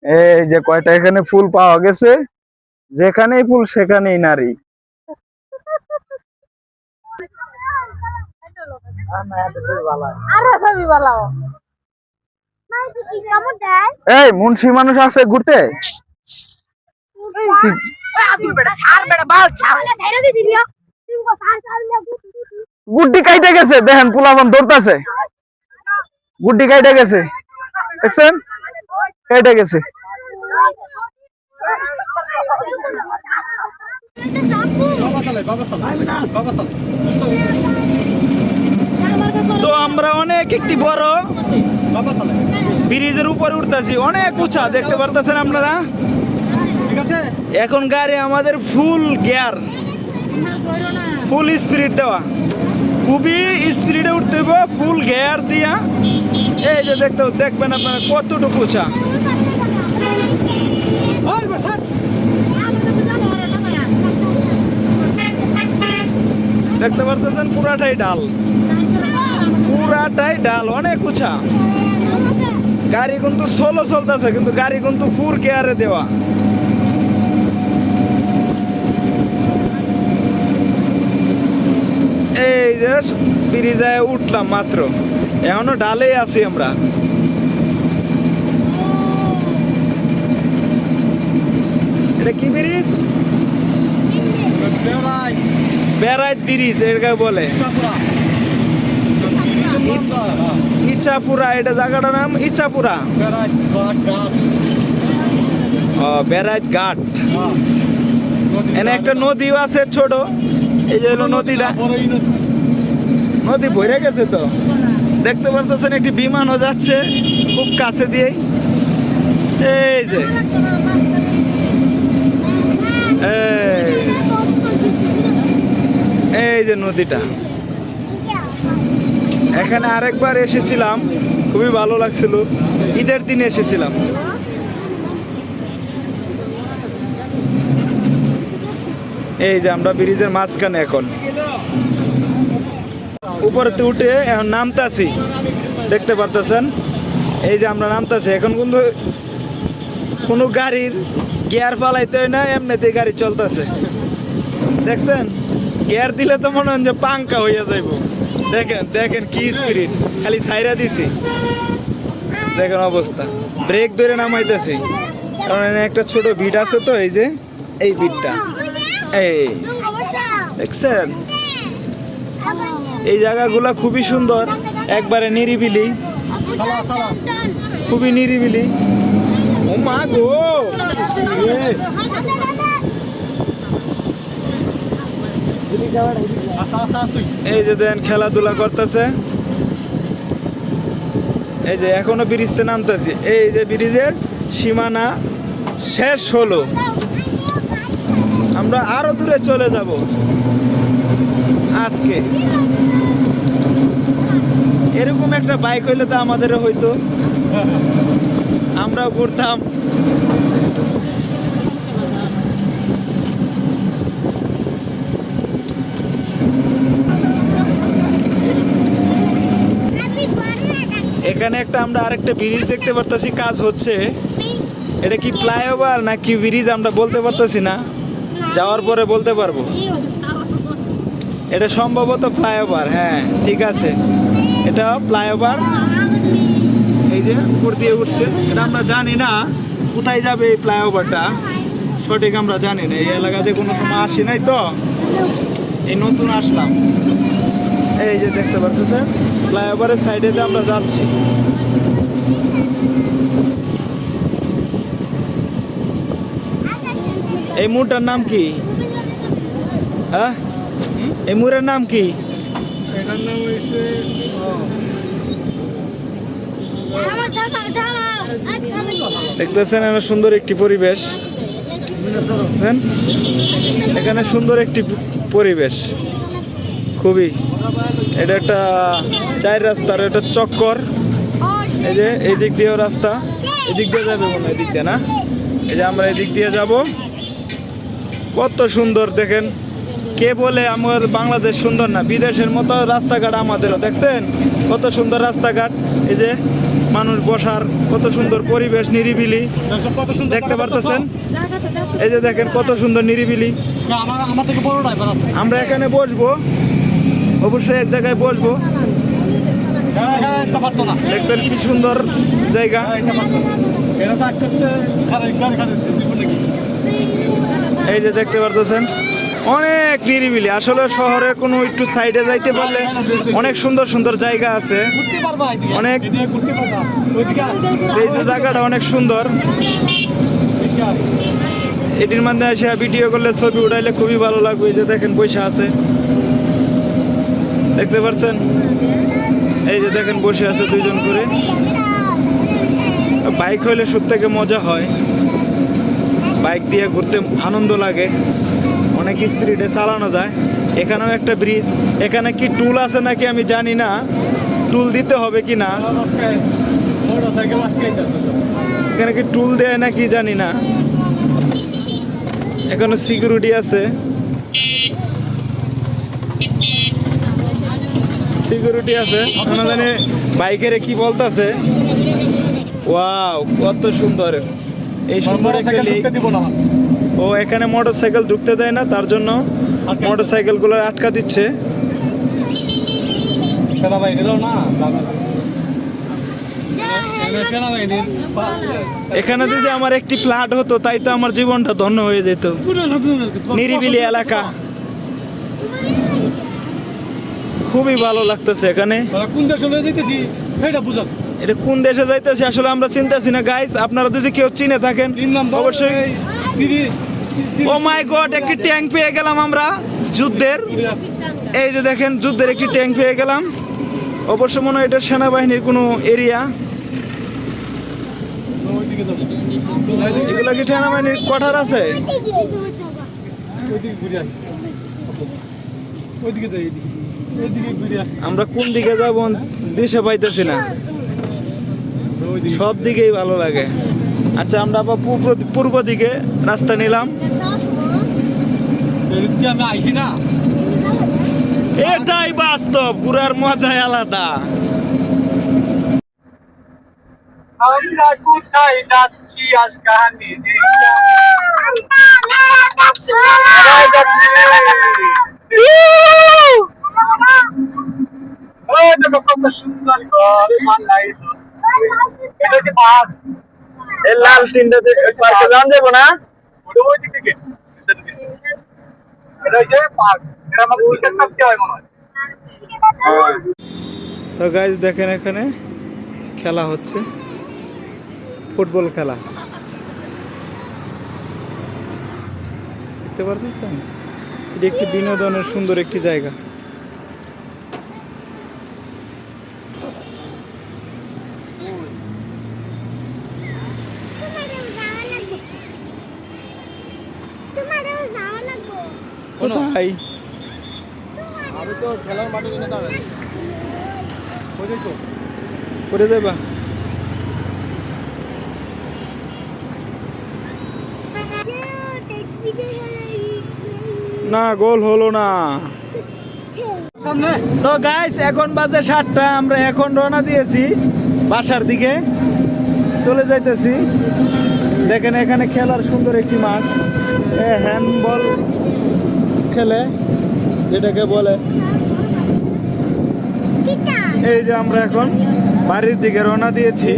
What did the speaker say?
এই যে কয়টা এখানে ফুল পাওয়া গেছে, যেখানেই ফুল সেখানেই নারী। এই মুন্সি মানুষ আছে ঘুরতে? গুড্ডি কাইটে গেছে, দেখেন পোলাপান দৌড়তাছে, গুড্ডি কাইটে গেছে, দেখছেন কাইটে গেছে। তো আমরা অনেক একটি বড় ব্রিজের উপরে উঠতেছি, অনেক উঁচা, দেখতে পারতেছেন আপনারা। এখন গাড়ি আমাদের ফুল গিয়ার, ফুল স্পিড দেওয়া, খুবই স্পিডে উঠতে হবে ফুল গিয়ার দিয়া। এই যে দেখবেন আপনারা কতটুকু উঁচা। দেখতে পারতেছেন পুরাটাই ডাল, পুরাটাই ডাল, অনেক উঁচা। গাড়ি কিন্তু সোলো চলতেছে, কিন্তু গাড়ি কিন্তু ফুল গিয়ারে দেওয়া। এই যে ব্রিজে উঠলাম মাত্র, এখনো ডালে আছি আমরা। এটা কি ব্রিজ? বেড়াইত ব্রিজ এটাকে বলে, ইচ্ছাপুরা, এটা জায়গাটার নাম ইচ্ছাপুরা। বেড়াইত ঘাট। এনে একটা নদীও আছে ছোট, এই যে হলো নদীটা, নদী ভরে গেছে। তো দেখতে পারতেছেন একটি বিমানও যাচ্ছে খুব কাছে দিয়েই। এই যে এই যে নদীটা, এখানে আরেকবার এসেছিলাম, খুবই ভালো লাগছিল, ঈদের দিনে এসেছিলাম। এই যে আমরা ব্রিজের মাঝখানে এখন উপরেতে উঠে এখন নামতাছি, দেখতে পারতেছেন। এই যে আমরা নামতাছি এখন, কিন্তু কোনো গাড়ির গিয়ার ফালাইতে হয় না, এমনিতে গাড়ি চলতেছে, দেখছেন। গিয়ার দিলে তো মনে হয় যে পাঙ্কা হইয়া যাইব। দেখেন দেখেন কি স্পিড, খালি সাইরা দিছি, দেখেন অবস্থা। ব্রেক ধরে নামাইতেছি, কারণ একটা ছোট ভিট আছে তো, এই যে এই ভিটটা, এই দেখছেন। এই জায়গাগুলা খুবই সুন্দর, একবারে নিরিবিলি, খুবই নিরিবিলি। ও মা গো, এই যে দেন খেলাধুলা করতেছে। এই যে এখনো ব্রিজতে নামতেছি, এই যে ব্রিজের সীমানা শেষ হলো, আমরা আরো দূরে চলে যাব আজকে। এরকম একটা বাইক হইলে তো আমাদেরও হইতো, আমরাও ঘুরতাম। এখানে একটা আমরা আরেকটা ব্রিজ দেখতে পারতেছি, কাজ হচ্ছে। এটা কি ফ্লাইওভার না কি ব্রিজ আমরা বলতে পারতেছি না, যাওয়ার পরে বলতে পারবো। এটা সম্ভবত ফ্লাইওভার, হ্যাঁ ঠিক আছে, এটা ফ্লাইওভার। এই যে উপর দিয়ে উঠছে, এটা আমরা জানি না কোথায় যাবে এই ফ্লাইওভারটা, সঠিক আমরা জানি না। এই এলাকাতে কোনো সময় আসি নাই তো, এই নতুন আসলাম। এই যে দেখতে পাচ্ছেন ফ্লাইওভারের সাইডেতে আমরা যাচ্ছি। এই মোড়টার নাম কি? হ্যাঁ, এই মোড়ের নাম কি? এটার নাম হয়েছে দেখতেছেন এখানে সুন্দর একটি পরিবেশ, এখানে সুন্দর একটি পরিবেশ খুবই। এটা একটা চার রাস্তার একটা চক্কর, এই যে এই দিক দিয়েও রাস্তা, এদিক দিয়ে যাবে মনে হয়, এদিক দিয়ে না, এই যে আমরা এদিক দিয়ে যাব। কত সুন্দর দেখেন, কে বলে আমার বাংলাদেশ সুন্দর না? বিদেশের মতো রাস্তাঘাট আমাদেরও, দেখছেন কত সুন্দর রাস্তাঘাট। এই যে মানুষ বসার কত সুন্দর পরিবেশ, নিরিবিলি কত সুন্দর দেখতে পারতেছেন। এই যে দেখেন কত সুন্দর নিরিবিলি। আমার থেকে বড় ড্রাইভার আছে। আমরা এখানে বসবো, অবশ্যই এক জায়গায় বসবো। হ্যাঁ এটা পারতো না। দেখছেন কি সুন্দর জায়গা। এটা পারতো না। এটা সাইড করতে গাড়ি দিব নাকি? এই যে দেখতে পারতেছেন অনেক নিরিবিলি। আসলে শহরে কোনো একটু সাইডে যাইতে পারলে অনেক সুন্দর সুন্দর জায়গা আছে। ঘুরতে পারবা এদিকে? অনেক। এদিকে ঘুরতে পারবা? ওইদিকে আয়। এই যে জায়গাটা অনেক সুন্দর। এদিকে আয়। এটির মধ্যে এসে ভিডিও করলে, ছবি উঠাইলে খুবই ভালো লাগবে। এই যে দেখেন বসে আছে, দেখতে পাচ্ছেন। এই যে দেখেন বসে আছে দুইজন করে। বাইক হইলে সব থেকে মজা হয়, বাইক দিয়ে ঘুরতে আনন্দ লাগে, অনেক স্পিডে চালানো যায়। এখানেও একটা ব্রিজ। এখানে কি টুল আছে নাকি আমি জানি না, টুল দিতে হবে কি না। মোটরসাইকেল আটকাইতেছে তো। এখানে কি টুল দেয় নাকি জানি না। এখানে সিকিউরিটি আছে, সিকিউরিটি আছে। আমরা জানি বাইকের কি বলতেছে। ওয়াও কত সুন্দর। এই সুন্দর একটা মোটরসাইকেল লেক। ঢুকতে দিব না। ও এখানে মোটরসাইকেল ঢুকতে দেয় না, তার জন্য মোটরসাইকেলগুলো আটকা দিচ্ছে। সেনাবাহিনীরও না। সেনাবাহিনীর এখানে যদি আমার একটি ফ্ল্যাট হতো তাই তো আমার জীবনটা ধন্য হয়ে যেত। নিরিবিলি এলাকা, খুবই ভালো লাগতেছে এখানে। কোন দেশে লয়ে যেতেছি এটা বুঝাস। এটা কোন দেশে যাইতেছে আসলে আমরা চিন্তাছি না। গাইস আপনারা যদি কেউ চিনে থাকেন অবশ্যই। ও মাই গড, একটি ট্যাঙ্ক পেয়ে গেলাম আমরা যুদ্ধের। এই যে দেখেন যুদ্ধের একটি ট্যাঙ্ক পেয়ে গেলাম। অবশ্য মনে হয় এটা সেনাবাহিনীর কোনো এরিয়া। এগুলো কি সেনাবাহিনীর কোয়ার্টার আছে? আমরা কোন দিকে যাব দিশে পাইতেছি না, সব দিকেই ভালো লাগে। আচ্ছা আমরা আবার পূর্ব দিকে রাস্তা নিলাম। আমি আইছি না। এটাই বাস্তব, ঘুরার মজাই আলাদা। আমরা কোথায় যাচ্ছি আজ কাহানি কত সুন্দর ঘর মালাই। এটা হচ্ছে পাহাড়। এই লাল তিনটা পার্কে যান যাবো না? ওটা ওই দিক থেকে। এটা হচ্ছে পাহাড়। এটা আমাদের টিকিট কাটতে হয় মনে হয়। তো গাইজ দেখেন এখানে খেলা হচ্ছে, ফুটবল খেলা। দেখতে পাচ্ছেন এটি একটি বিনোদনের সুন্দর একটি জায়গা। কোথায়? আমি তো খেলার মাঠে জন্য দাঁড়াই। কোথায় তো? করে দেবা? না, গোল হলো না। সামনে তো গাইস এখন বাজে 7টা। আমরা এখন রওনা দিয়েছি বাসার দিকে, চলে যাইতেছি। দেখেন এখানে খেলার সুন্দর একটি মাঠ, হ্যান্ডবল খেলে যেটাকে বলে। এই যে আমরা এখন বাড়ির দিকে রওনা দিয়েছি।